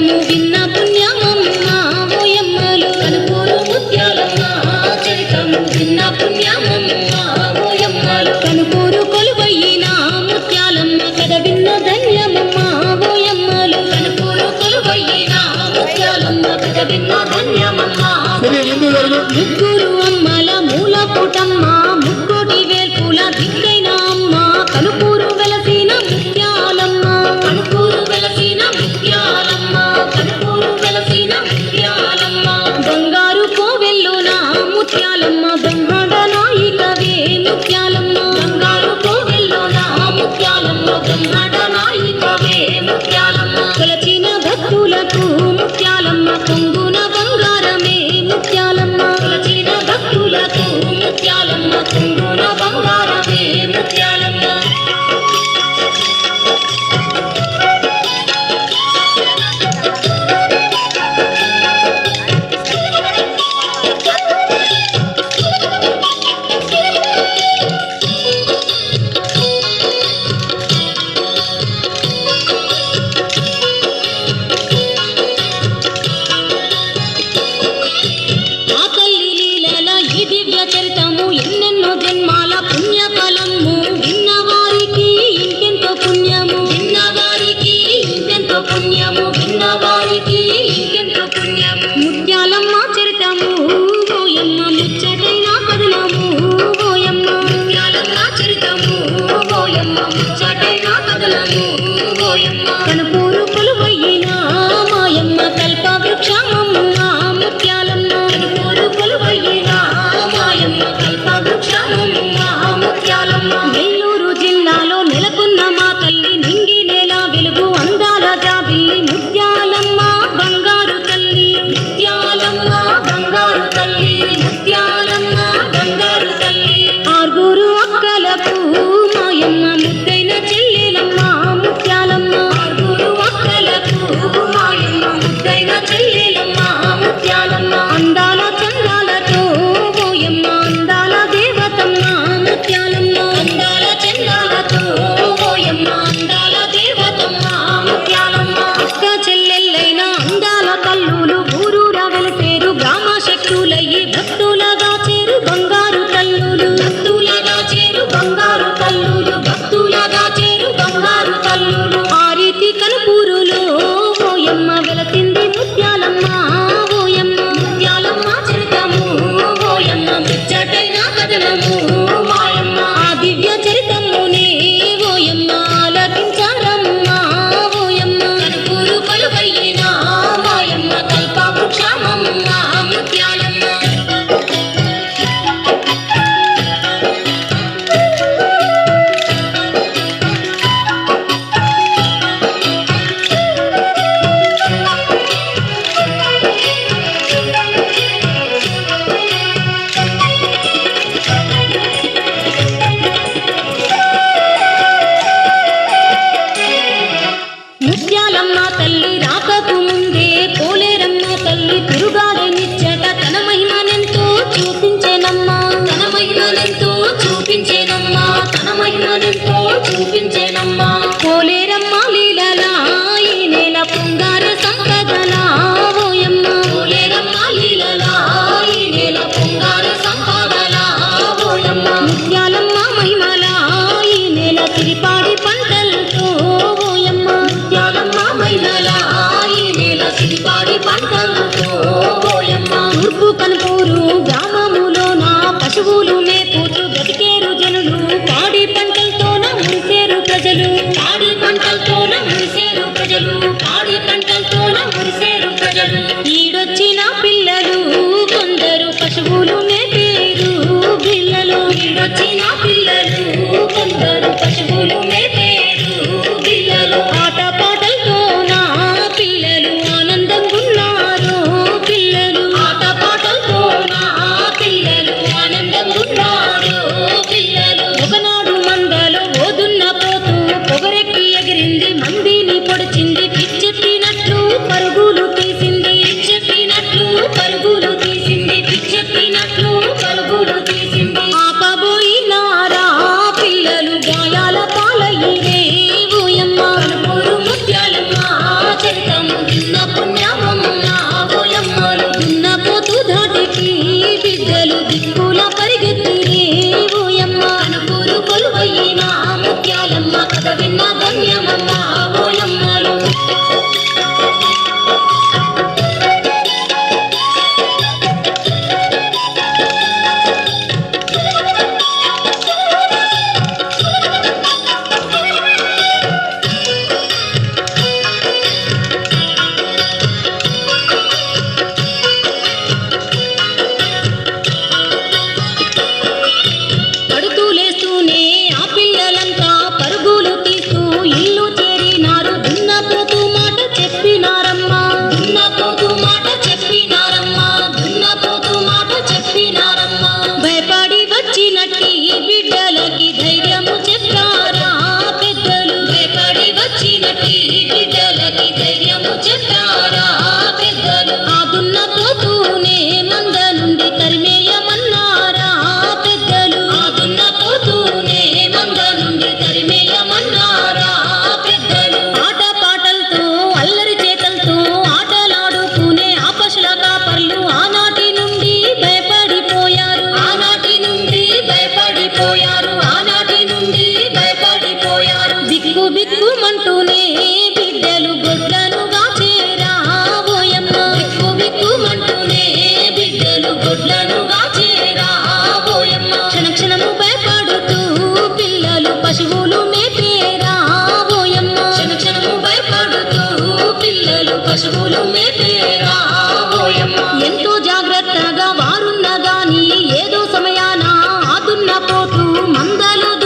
చరితము విన్న పుణ్యమమ్మ ఓయమ్మలు కనుపూరు ముత్యాలమ్మ చరితము విన్న పుణ్యమమ్మ ఓయమ్మలు కనుపూరు కొలువయ్యిన ముత్యాలమ్మ కథ విన్న ధన్యమమ్మ ఓయమ్మలు కనుపూరు కొలువయ్యిన ముత్యాలమ్మ కథ విన్న ధన్యమమ్మ ముగ్గురు అమ్మల మూల పుటమ్మ ముక్కోటి వేల్పుల దిక్కైన అమ్మ కనుపూరు వెలసిన ముత్యాలమ్మ కనుపూరు వెలసిన ముత్యాలమ్మ కనుపూరు వెలసిన ముత్యాలమ్మ బంగారు కోవెల్లోన ముత్యాలమ్మ బ్రహ్మాండ నాయికవే ముత్యాలమ్మ బంగారు కోవెల్లోన ముత్యాలమ్మ బ్రహ్మాండ నాయికవే ముత్యాలమ్మ కొలచిన భక్తులకు ముత్యాలమ్మ పొంగున బంగారమే ముత్యాలమ్మ కొలచిన భక్తులకు ముత్యాలమ్మ పొంగున బంగారమే ముత్యాలమ్మ ఆ తల్లి లీలల ఈ దివ్య చరితము ఎన్నెన్నో జన్మాల పుణ్య ఫలము విన్నవారికి ఇంకెంతో పుణ్యము విన్నవారికి ఇంకెంతో పుణ్యము విన్నవారికి ఇంకెంతో పుణ్యము ముత్యాలమ్మ చరితము ఓయమ్మ ముచ్చటైన కథనము ఓయమ్మ ముత్యాలమ్మ చరితము ఓయమ్మ ముచ్చటైన కథనము ఓయమ్మ కనుపూరు కొలువయ్యిన మాయమ్మ కల్ప వృక్షమమ్మ ముత్యాలమ్మ కనుపూరు కొలువయ్యిన మాయమ్మ కల్ప వృక్షమమ్మ ముత్యాలమ్మ నెల్లూరు జిల్లాలో నెలకొన్న మా తల్లి నింగి నేల వెలుగు అందాల జాబిల్లి ముత్యాలమ్మ నడుమే తేరా ఓయమ్మ